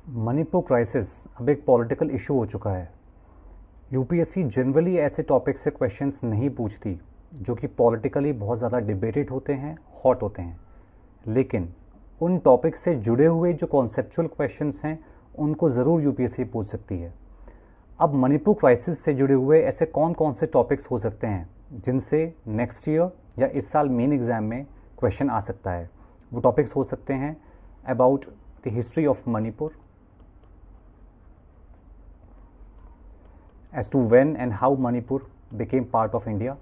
Manipur crisis अब एक political issue हो चुका है। यूपीएससी जनरली ऐसे टॉपिक से क्वेश्चंस नहीं पूछती जो कि पॉलिटिकली बहुत ज़्यादा डिबेटेड होते हैं, हॉट होते हैं, लेकिन उन टॉपिक से जुड़े हुए जो कॉन्सेप्चुअल क्वेश्चंस हैं उनको ज़रूर यूपीएससी पूछ सकती है। अब मणिपुर क्राइसिस से जुड़े हुए ऐसे कौन कौन से टॉपिक्स हो सकते हैं जिनसे नेक्स्ट ईयर या इस साल मेन एग्ज़ाम में क्वेश्चन आ सकता है। वो टॉपिक्स हो सकते हैं about the history of Manipur, as to when and how Manipur became part of India.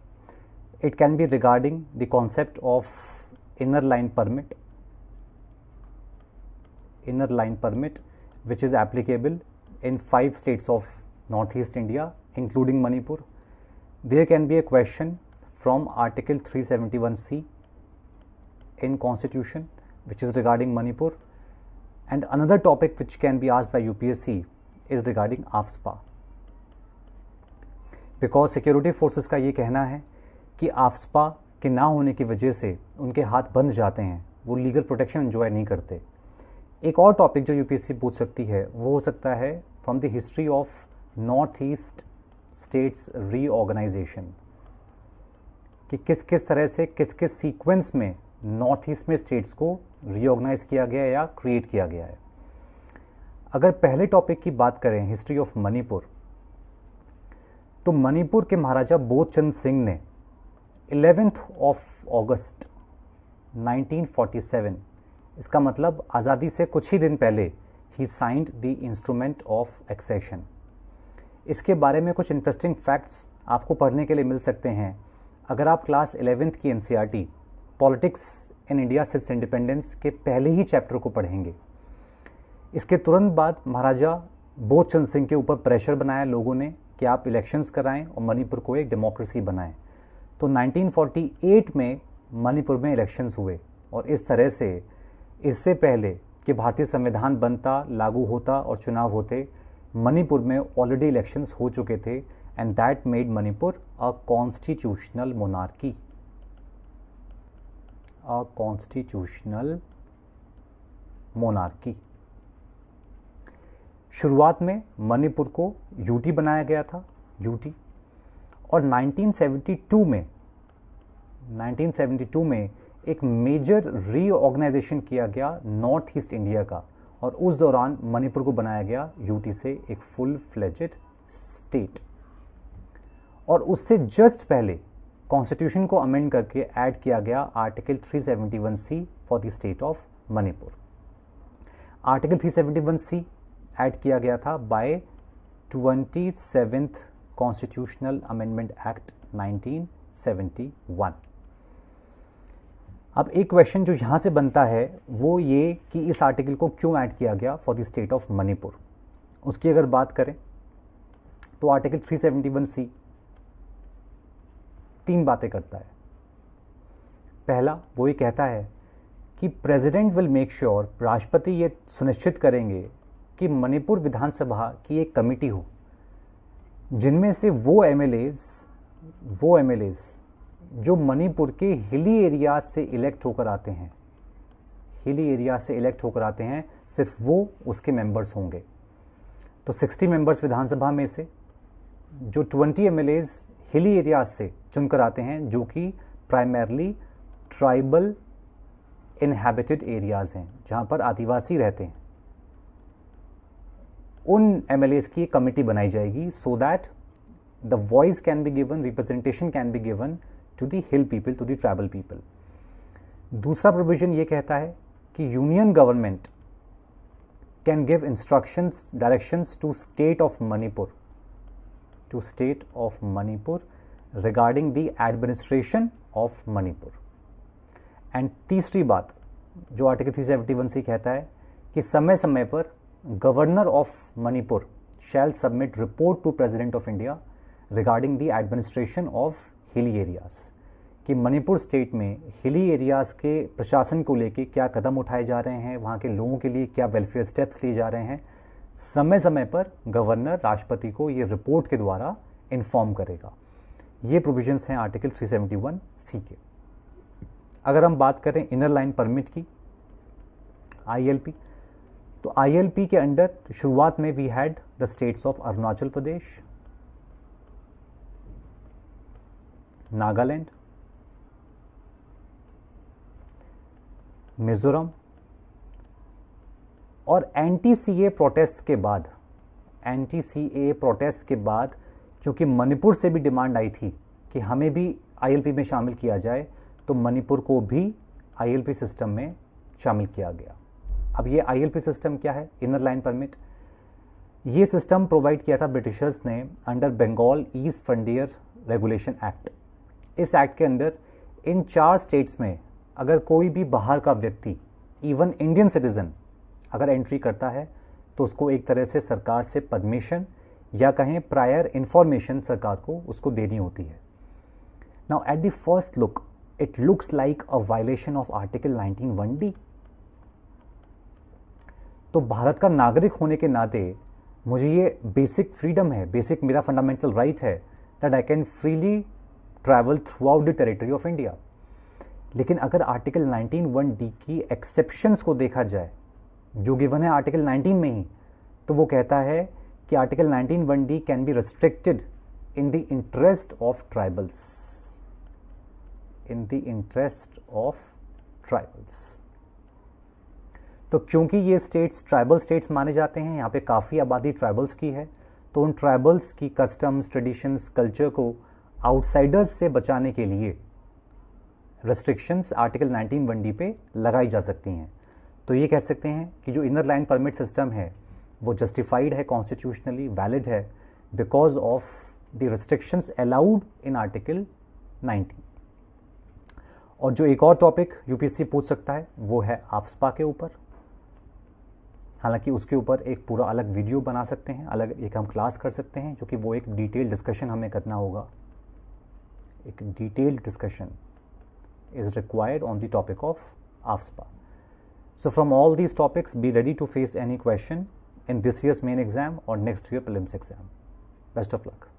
It can be regarding the concept of inner line permit, which is applicable in 5 states of Northeast India, including Manipur. There can be a question from Article 371C in Constitution, which is regarding Manipur. And another topic which can be asked by UPSC is regarding AFSPA. Because security forces का ये कहना है कि AFSPA के ना होने की वजह से उनके हाथ बंद जाते हैं, वो लीगल प्रोटेक्शन एंजॉय नहीं करते। एक और टॉपिक जो यूपीएससी पूछ सकती है वो हो सकता है from the history of north east states reorganisation, कि किस किस तरह से किस किस सीक्वेंस में नॉर्थ ईस्ट में स्टेट्स को रीऑर्गेनाइज किया गया या क्रिएट किया गया है। अगर पहले टॉपिक की बात करें हिस्ट्री ऑफ मणिपुर, तो मणिपुर के महाराजा बोधचंद सिंह ने 11th ऑफ अगस्त 1947, इसका मतलब आज़ादी से कुछ ही दिन पहले, he signed the instrument of accession. इसके बारे में कुछ इंटरेस्टिंग फैक्ट्स आपको पढ़ने के लिए मिल सकते हैं अगर आप क्लास 11th की NCERT politics in India since independence के पहले ही चैप्टर को पढ़ेंगे। इसके तुरंत बाद महाराजा बोधचंद सिंह के ऊपर प्रेशर बनाया लोगों ने कि आप इलेक्शंस कराएं और मणिपुर को एक डेमोक्रेसी बनाएं। तो 1948 में मणिपुर में इलेक्शंस हुए और इस तरह से इससे पहले कि भारतीय संविधान बनता, लागू होता और चुनाव होते, मणिपुर में ऑलरेडी इलेक्शंस हो चुके थे and that made Manipur a constitutional monarchy. शुरुआत में मणिपुर को यूटी बनाया गया था, यूटी, और 1972 में एक मेजर रीऑर्गेनाइजेशन किया गया नॉर्थ ईस्ट इंडिया का, और उस दौरान मणिपुर को बनाया गया यूटी से एक फुल फ्लेजेड स्टेट। और उससे जस्ट पहले कॉन्स्टिट्यूशन को अमेंड करके ऐड किया गया article 371C for the state of Manipur. Article 371C add किया गया था bye 27th constitutional amendment act 1971। अब एक क्वेश्चन जो यहाँ से बनता है वो ये कि इस आर्टिकल को क्यों ऐड किया गया for the state of Manipur. उसकी अगर बात करें तो आर्टिकल 371C 3 बातें करता है। पहला, वो ये कहता है कि प्रेसिडेंट विल मेक श्योर, राष्ट्रपति ये सुनिश्चित करेंगे कि मणिपुर विधानसभा की एक कमेटी हो जिनमें से वो एमएलएज जो मणिपुर के हिली एरियाज से इलेक्ट होकर आते हैं, सिर्फ वो उसके मेंबर्स होंगे। तो 60 मेंबर्स विधानसभा में से जो 20 एमएलएज हिली एरियाज से चुनकर आते हैं, जो कि प्राइमरली ट्राइबल इनहैबिटेड एरियाज हैं, जहाँ पर आदिवासी रहते हैं, उन एमएलएज की कमेटी बनाई जाएगी so that the voice can be given, representation can be given to the hill people, to the tribal people. दूसरा प्रोविजन ये कहता है कि union government can give instructions, directions to state of Manipur regarding the administration of Manipur. And तीसरी बात जो article 371C कहता है कि समय समय पर governor of Manipur shall submit report to president of India regarding the administration of hilly areas, कि मणिपुर स्टेट में हिली एरियाज के प्रशासन को लेके क्या कदम उठाए जा रहे हैं, वहाँ के लोगों के लिए क्या वेलफेयर स्टेप्स लिए जा रहे हैं। समय समय पर गवर्नर राष्ट्रपति को ये रिपोर्ट के द्वारा इन्फॉर्म करेगा। ये प्रोविजंस हैं आर्टिकल 371C के। अगर हम बात करें इनर लाइन परमिट की, ILP, तो ILP के अंडर शुरुआत में we had the states of Arunachal Pradesh, Nagaland, Mizoram, और एंटी सीए प्रोटेस्ट के बाद क्योंकि मणिपुर से भी डिमांड आई थी कि हमें भी ILP में शामिल किया जाए, तो मणिपुर को भी ILP सिस्टम में शामिल किया गया। अब ये ILP सिस्टम क्या है? Inner line permit. ये सिस्टम प्रोवाइड किया था ब्रिटिशर्स ने under Bengal east frontier regulation act. इस एक्ट के अंदर इन 4 स्टेट्स में अगर कोई भी बाहर का व्यक्ति, इवन इंडियन सिटीजन, अगर एंट्री करता है तो उसको एक तरह से सरकार से परमिशन या कहें प्रायर इंफॉर्मेशन सरकार को उसको देनी होती है। Now at the first look it looks like a violation of article 19(1)(d। तो भारत का नागरिक होने के नाते मुझे ये बेसिक फ्रीडम है, बेसिक मेरा फंडामेंटल राइट है that I can freely travel through out the territory of India. लेकिन अगर आर्टिकल 19(1)(d की एक्सेप्शंस को देखा जाए जो गिवन है आर्टिकल 19 में ही, तो वो कहता है कि article 19(1)(d can be restricted in the interest of tribals, in the interest of tribals. तो क्योंकि ये स्टेट्स ट्राइबल स्टेट्स माने जाते हैं, यहाँ पे काफ़ी आबादी ट्राइबल्स की है, तो उन ट्राइबल्स की कस्टम्स, ट्रेडिशंस, कल्चर को आउटसाइडर्स से बचाने के लिए रेस्ट्रिक्शंस आर्टिकल 19(1)(d पे लगाई जा सकती हैं। तो ये कह सकते हैं कि जो इनर लाइन परमिट सिस्टम है वो जस्टिफाइड है, कॉन्स्टिट्यूशनली वैलिड है, because of the restrictions allowed in article 19। और जो एक और टॉपिक यूपीएससी पूछ सकता है वो है आफ्स्पा के ऊपर। हालांकि उसके ऊपर एक पूरा अलग वीडियो बना सकते हैं, अलग एक हम क्लास कर सकते हैं, जो कि वो एक डिटेल डिस्कशन हमें करना होगा। एक detailed discussion is required on the topic of AFSPA. So from all these topics, be ready to face any question in this year's main exam or next year prelims exam. Best of luck.